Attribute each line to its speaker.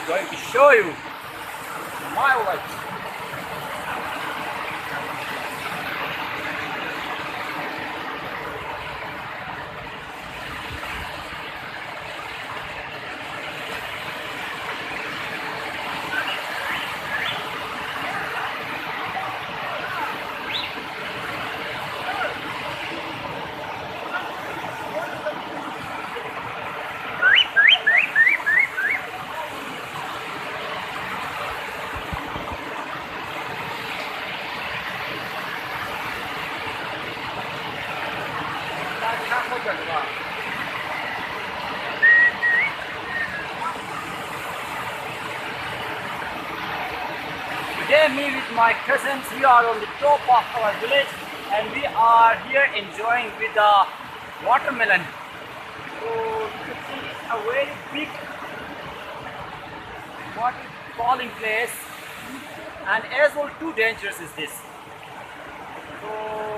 Speaker 1: I'm going to show you my life. Today, me with my cousins, we are on the top of our village and we are here enjoying with the watermelon. So you can see it's a very big water falling place, and as well too dangerous is this. So